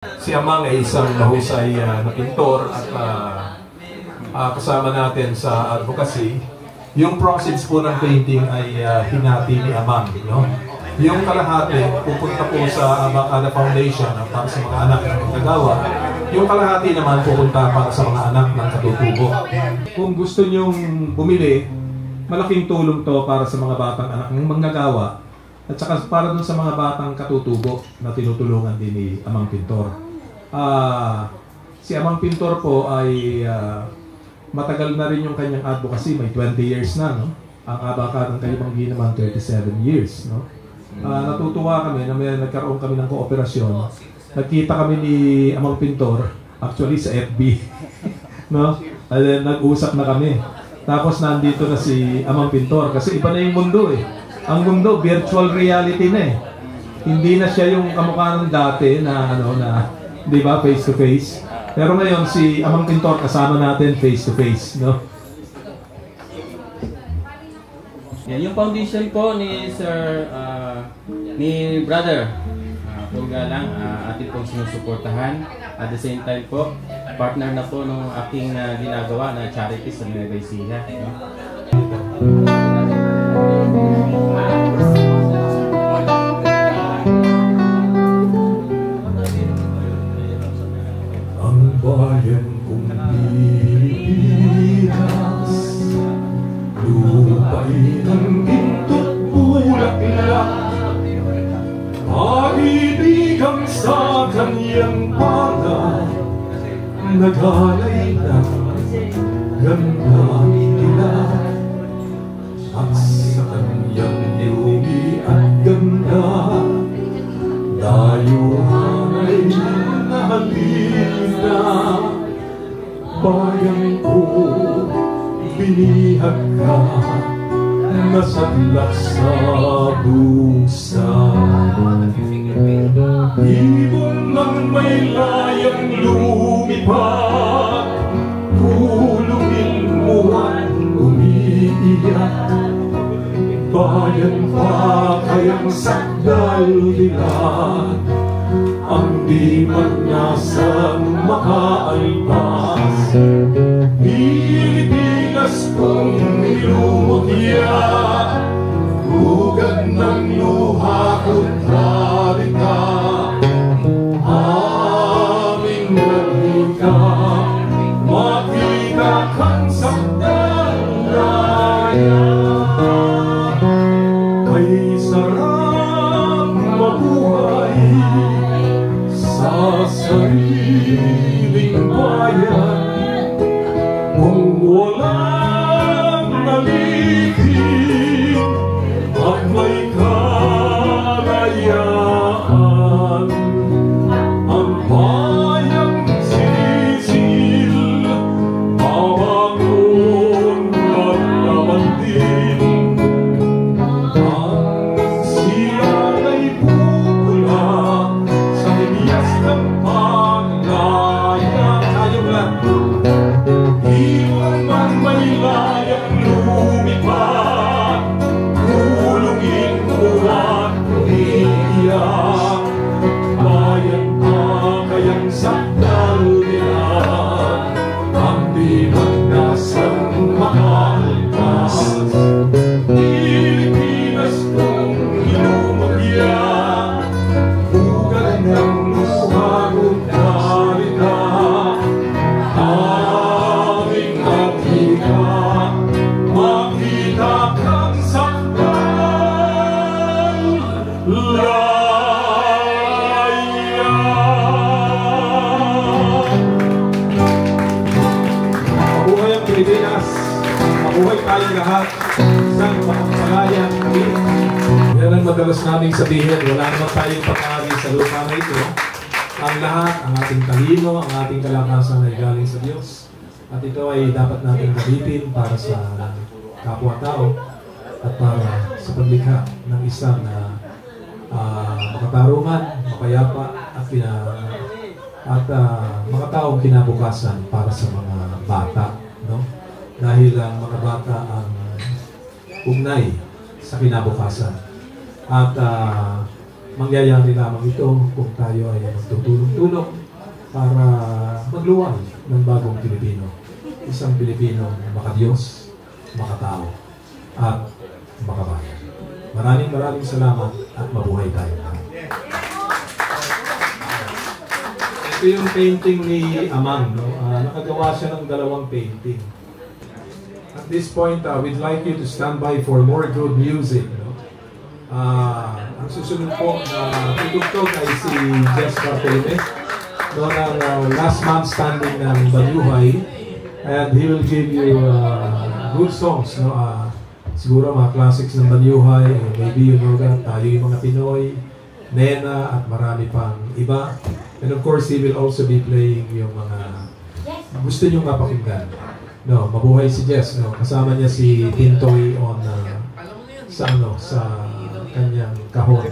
Si Amang ay isang mahusay na pintor at kasama natin sa advocacy. Yung process po ng painting ay hinati ni Amang. No? Yung kalahati pupunta po sa Abacada Foundation para sa mga anak ng magagawa. Yung kalahati naman pupunta para sa mga anak ng katutubo. Kung gusto nyong bumili, malaking tulong to para sa mga batang anak ng manggagawa. At saka para dun sa mga batang katutubo na tinutulungan din ni Amang Pintor. Si Amang Pintor po ay matagal na rin yung kanyang advocacy, may 20 years na, no? Ang Abacadang Kalimanggi naman 37 years, no? Natutuwa kami na may nagkaroon kami ng kooperasyon. Nagkita kami ni Amang Pintor, actually sa FB, no? Nag-usap na kami. Tapos nandito na si Amang Pintor kasi iba na yung mundo eh. Ang mundo, virtual reality na eh. Hindi na siya yung kamukha ng dati na di ba, face to face. Pero ngayon si Amang Pintor kasama natin face to face, no? Yan yung foundation po ni Sir ni Brother Pulgalang, atin pong sinusuportahan. At the same time po, partner na po nung aking ginagawa na charity sa Nueva Ecija, no? Bayan kong Pilipinas, lupa'y ng ginto't bulaklak, pag-ibigang sa kanyang pangalan, naghalay ng ganda nila, at sa kanyang lumi at ganda, dayuhan ay nahalina. Bayan ko, binihag ka, nasadlak sa busa. Ibon ng may layang lumipad, tulungin mo at umiiyak. Bayan pa kayang sakdal dilat, ang di man nasang makaalpas. Pilipinas kong nilumutya, hugad ng luha ko't harita. Aming nalika, makita kang sakdal raya. Kay sarap mabuhay sa sariling bayan, kung walang nalipin at may kalayaan. Ang bayang sisil, babangon at laban din. Ang silang ay pupula sa himyas ng paglaya. Tayong lahat. Iwan man may layang lumipad, tulungin mo at umiiyak. Bayan pa kayang sakdal nila, ang di magnasang makalpas. Pilipinas kong inumagya, hugad ng luha ko't harita. Aming nakita, makita kang sakdal raya. Mabuhay ang Pilipinas, mabuhay tayong lahat, isang mapagpalayang kami. Yan ang madalas naming sabihin, wala naman tayong pag-aari sa lupa na ito. Ang lahat, ang ating talino, ang ating kalakasan ay galing sa Diyos. At ito ay dapat natin gamitin para sa kapwa-tao at para sa paglikha ng isang makatarungan, mapayapa at makataong kinabukasan para sa mga bata, no? Dahil ang mga bata ang ugnay sa kinabukasan. At mangyayari lamang ito kung tayo ay magtutulong-tulong para magluwal ng bagong Pilipino. Isang Pilipino makadiyos, makatao, at makabayan. Maraming salamat at mabuhay tayo. Ito yung painting ni Amang. No? Nakagawa siya ng 2 painting. At this point, we'd like you to stand by for more good music. No? Ang susunod po na tutugtog ay si Jess Bartolome, no, ng last man standing ng Banyuhay, and he will give you good songs. No? Siguro mga classics ng Banyuhay, maybe you know that, Tayo yung mga Pinoy, Nena, at marami pang iba. And of course, he will also be playing yung mga gusto nyo mapakinggan. No, mabuhay si Jess. No? Kasama niya si Tintoy on sa kanyang kahon.